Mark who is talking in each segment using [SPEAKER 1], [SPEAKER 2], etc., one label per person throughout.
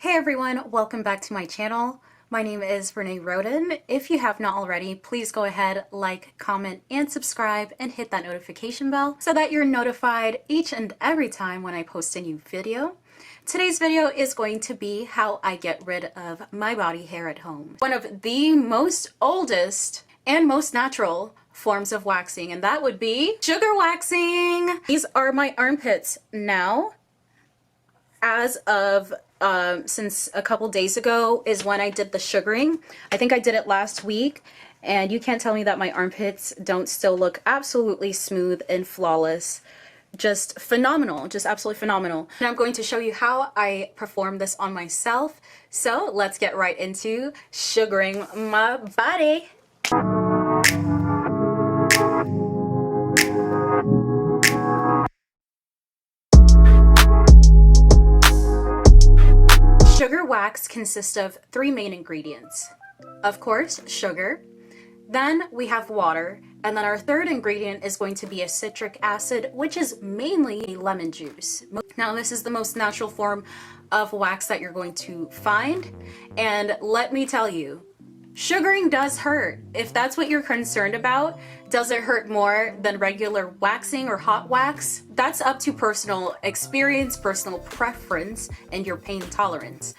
[SPEAKER 1] Hey everyone, welcome back to my channel. My name is Renee Roden. If you have not already, please go ahead, like, comment, and subscribe, and hit that notification bell so that you're notified each and every time when I post a new video. Today's video is going to be how I get rid of my body hair at home. One of the most oldest and most natural forms of waxing, and that would be sugar waxing. These are my armpits now. As of since a couple days ago is when I did the sugaring. I think I did it last week, and you can't tell me that my armpits don't still look absolutely smooth and flawless. Just phenomenal, just absolutely phenomenal. And I'm going to show you how I perform this on myself. So let's get right into sugaring my body. Sugar wax consists of three main ingredients. Of course, sugar. Then we have water, and then our third ingredient is going to be a citric acid, which is mainly lemon juice. Now, this is the most natural form of wax that you're going to find, and let me tell you, sugaring does hurt. If that's what you're concerned about, does it hurt more than regular waxing or hot wax? That's up to personal experience, personal preference, and your pain tolerance.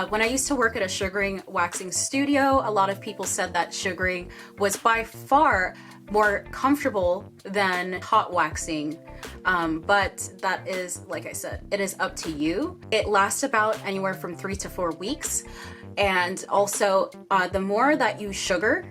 [SPEAKER 1] When I used to work at a sugaring waxing studio, a lot of people said that sugaring was by far more comfortable than hot waxing. But that is, like I said, it is up to you. It lasts about anywhere from 3 to 4 weeks. And also, the more that you sugar,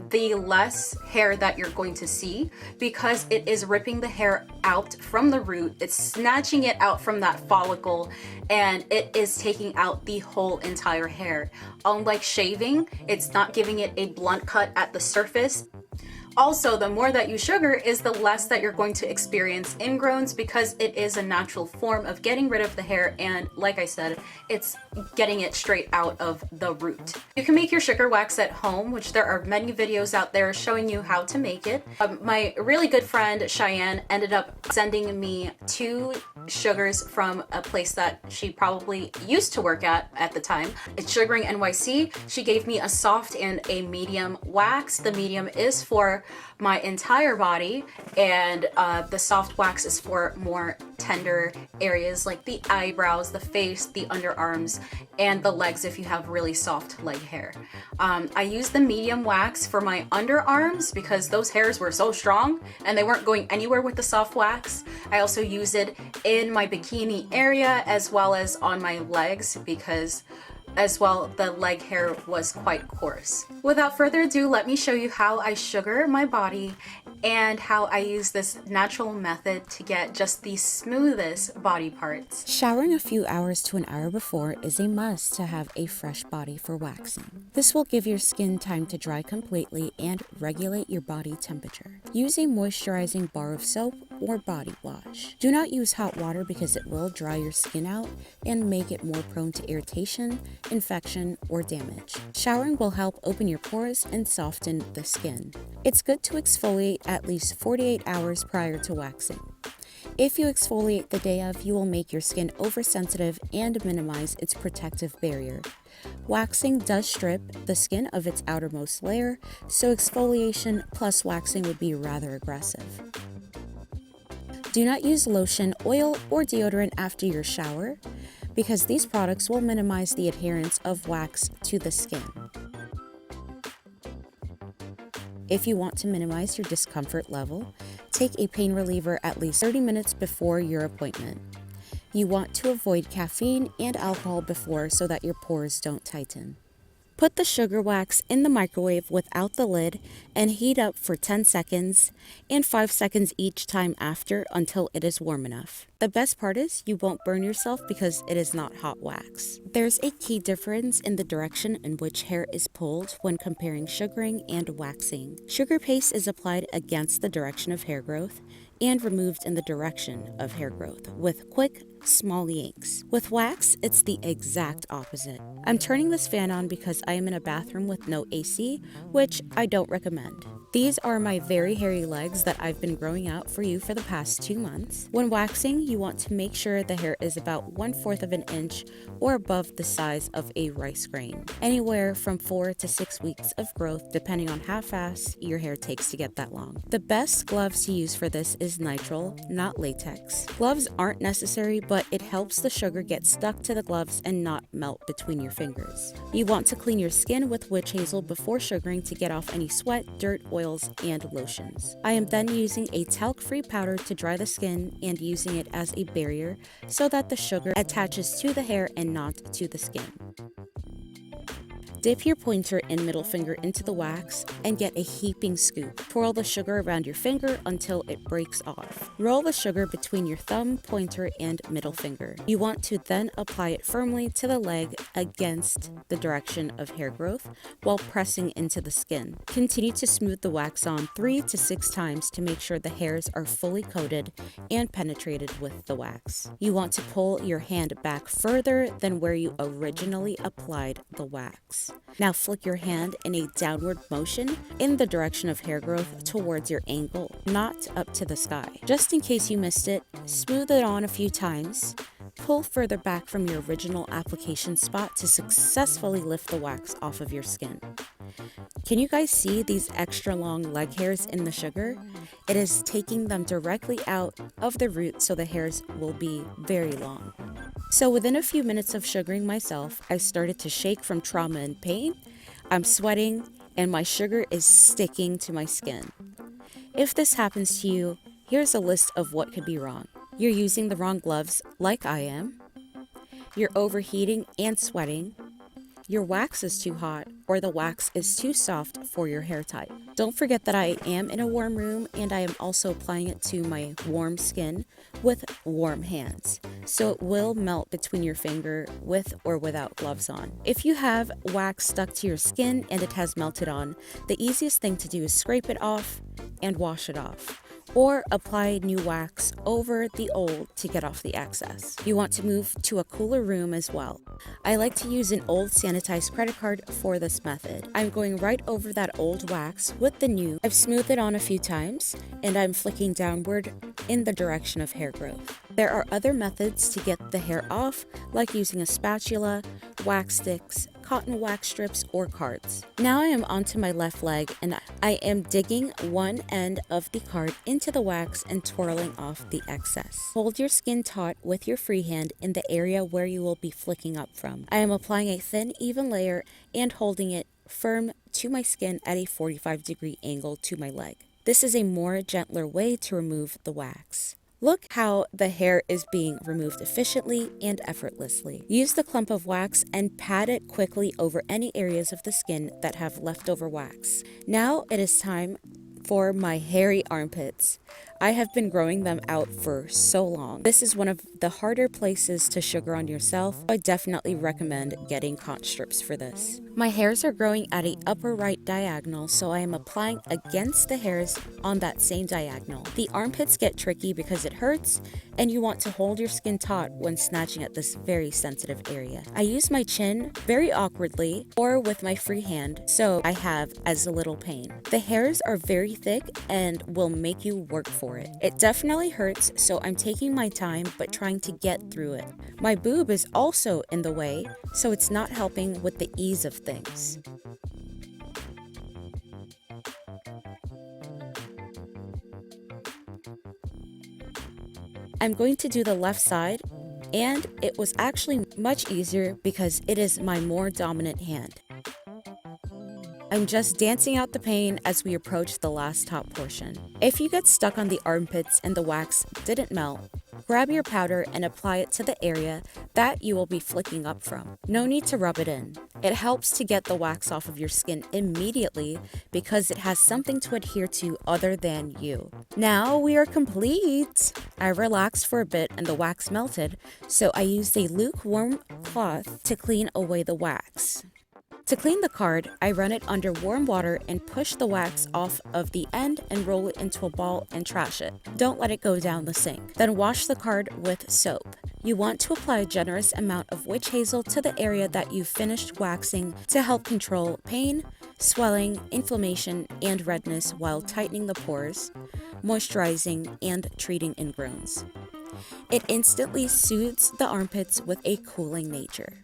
[SPEAKER 1] the less hair that you're going to see, because it is ripping the hair out from the root. It's snatching it out from that follicle, and it is taking out the whole entire hair. Unlike shaving, it's not giving it a blunt cut at the surface. Also, the more that you sugar is the less that you're going to experience ingrowns, because it is a natural form of getting rid of the hair, and like I said, it's getting it straight out of the root. You can make your sugar wax at home, which there are many videos out there showing you how to make it. My really good friend Cheyenne ended up sending me 2 sugars from a place that she probably used to work at the time. It's Sugaring NYC. She gave me a soft and a medium wax. The medium is for my entire body, and the soft wax is for more tender areas like the eyebrows, the face, the underarms, and the legs if you have really soft leg hair. I used the medium wax for my underarms because those hairs were so strong and they weren't going anywhere with the soft wax. I also use it in my bikini area as well as on my legs, because as well, the leg hair was quite coarse. Without further ado, let me show you how I sugar my body and how I use this natural method to get just the smoothest body parts.
[SPEAKER 2] Showering a few hours to an hour before is a must to have a fresh body for waxing. This will give your skin time to dry completely and regulate your body temperature. Use a moisturizing bar of soap or body wash. Do not use hot water because it will dry your skin out and make it more prone to irritation, infection, or damage. Showering will help open your pores and soften the skin. It's good to exfoliate at least 48 hours prior to waxing. If you exfoliate the day of, you will make your skin oversensitive and minimize its protective barrier. Waxing does strip the skin of its outermost layer, so exfoliation plus waxing would be rather aggressive. Do not use lotion, oil, or deodorant after your shower, because these products will minimize the adherence of wax to the skin. If you want to minimize your discomfort level, take a pain reliever at least 30 minutes before your appointment. You want to avoid caffeine and alcohol before so that your pores don't tighten. Put the sugar wax in the microwave without the lid and heat up for 10 seconds and 5 seconds each time after until it is warm enough. The best part is you won't burn yourself because it is not hot wax. There's a key difference in the direction in which hair is pulled when comparing sugaring and waxing. Sugar paste is applied against the direction of hair growth and removed in the direction of hair growth with quick, small yanks. With wax, it's the exact opposite. I'm turning this fan on because I am in a bathroom with no AC, which I don't recommend. These are my very hairy legs that I've been growing out for you for the past 2 months. When waxing, you want to make sure the hair is about 1/4 of an inch or above the size of a rice grain. Anywhere from 4 to 6 weeks of growth depending on how fast your hair takes to get that long. The best gloves to use for this is nitrile, not latex. Gloves aren't necessary, but it helps the sugar get stuck to the gloves and not melt between your fingers. You want to clean your skin with witch hazel before sugaring to get off any sweat, dirt, oils, and lotions. I am then using a talc-free powder to dry the skin and using it as a barrier so that the sugar attaches to the hair and not to the skin. Dip your pointer and middle finger into the wax and get a heaping scoop. Twirl the sugar around your finger until it breaks off. Roll the sugar between your thumb, pointer, and middle finger. You want to then apply it firmly to the leg against the direction of hair growth while pressing into the skin. Continue to smooth the wax on 3 to 6 times to make sure the hairs are fully coated and penetrated with the wax. You want to pull your hand back further than where you originally applied the wax. Now flick your hand in a downward motion in the direction of hair growth towards your ankle, not up to the sky. Just in case you missed it, smooth it on a few times. Pull further back from your original application spot to successfully lift the wax off of your skin. Can you guys see these extra long leg hairs in the sugar? It is taking them directly out of the root so the hairs will be very long. So within a few minutes of sugaring myself, I started to shake from trauma and pain. I'm sweating and my sugar is sticking to my skin. If this happens to you, here's a list of what could be wrong. You're using the wrong gloves like I am. You're overheating and sweating. Your wax is too hot or the wax is too soft for your hair type. Don't forget that I am in a warm room and I am also applying it to my warm skin with warm hands. So it will melt between your finger with or without gloves on. If you have wax stuck to your skin and it has melted on, the easiest thing to do is scrape it off and wash it off, or apply new wax over the old to get off the excess. You want to move to a cooler room as well. I like to use an old sanitized credit card for this method. I'm going right over that old wax with the new. I've smoothed it on a few times and I'm flicking downward in the direction of hair growth. There are other methods to get the hair off, like using a spatula, wax sticks, cotton wax strips, or cards. Now I am onto my left leg and I am digging one end of the card into the wax and twirling off the excess. Hold your skin taut with your free hand in the area where you will be flicking up from. I am applying a thin, even layer and holding it firm to my skin at a 45-degree angle to my leg. This is a more gentler way to remove the wax. Look how the hair is being removed efficiently and effortlessly. Use the clump of wax and pat it quickly over any areas of the skin that have leftover wax. Now it is time for my hairy armpits. I have been growing them out for so long. This is one of the harder places to sugar on yourself. I definitely recommend getting cotton strips for this. My hairs are growing at an upper right diagonal, so I am applying against the hairs on that same diagonal. The armpits get tricky because it hurts and you want to hold your skin taut when snatching at this very sensitive area. I use my chin very awkwardly or with my free hand, so I have as little pain. The hairs are very thick and will make you work for it. It definitely hurts, so I'm taking my time but trying to get through it. My boob is also in the way, so it's not helping with the ease of things. I'm going to do the left side, and it was actually much easier because it is my more dominant hand. I'm just dancing out the pain as we approach the last top portion. If you get stuck on the armpits and the wax didn't melt, grab your powder and apply it to the area that you will be flicking up from. No need to rub it in. It helps to get the wax off of your skin immediately because it has something to adhere to other than you. Now we are complete! I relaxed for a bit and the wax melted, so I used a lukewarm cloth to clean away the wax. To clean the card, I run it under warm water and push the wax off of the end and roll it into a ball and trash it. Don't let it go down the sink. Then wash the card with soap. You want to apply a generous amount of witch hazel to the area that you finished waxing to help control pain, swelling, inflammation, and redness while tightening the pores, moisturizing, and treating ingrowns. It instantly soothes the armpits with a cooling nature.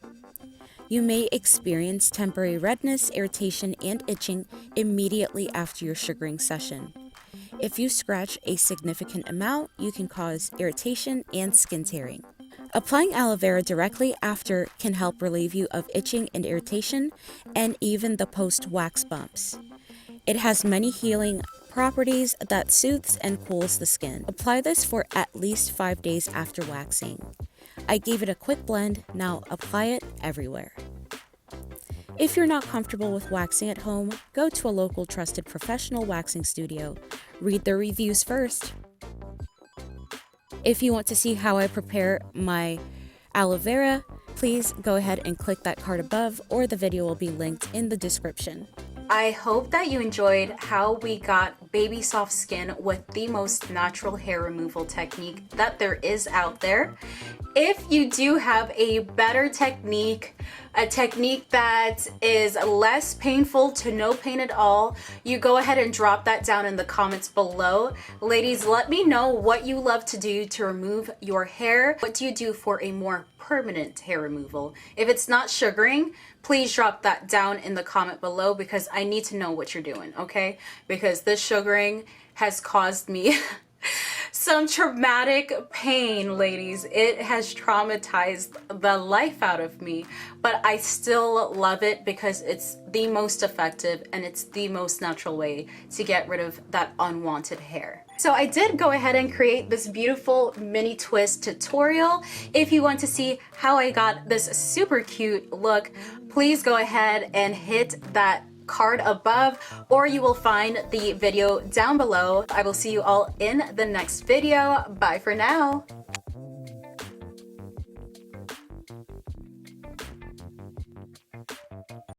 [SPEAKER 2] You may experience temporary redness, irritation, and itching immediately after your sugaring session. If you scratch a significant amount, you can cause irritation and skin tearing. Applying aloe vera directly after can help relieve you of itching and irritation, and even the post-wax bumps. It has many healing properties that soothes and cools the skin. Apply this for at least 5 days after waxing. I gave it a quick blend, now apply it everywhere. If you're not comfortable with waxing at home, go to a local trusted professional waxing studio. Read their reviews first. If you want to see how I prepare my aloe vera, please go ahead and click that card above, or the video will be linked in the description.
[SPEAKER 1] I hope that you enjoyed how we got baby soft skin with the most natural hair removal technique that there is out there. If you do have a better technique, a technique that is less painful to no pain at all, you go ahead and drop that down in the comments below. Ladies, let me know what you love to do to remove your hair. What do you do for a more permanent hair removal? If it's not sugaring, please drop that down in the comment below, because I need to know what you're doing, okay? Because this sugaring has caused me some traumatic pain, ladies. It has traumatized the life out of me, but I still love it because it's the most effective and it's the most natural way to get rid of that unwanted hair. So I did go ahead and create this beautiful mini twist tutorial. If you want to see how I got this super cute look, please go ahead and hit that card above, or you will find the video down below. I will see you all in the next video. Bye for now.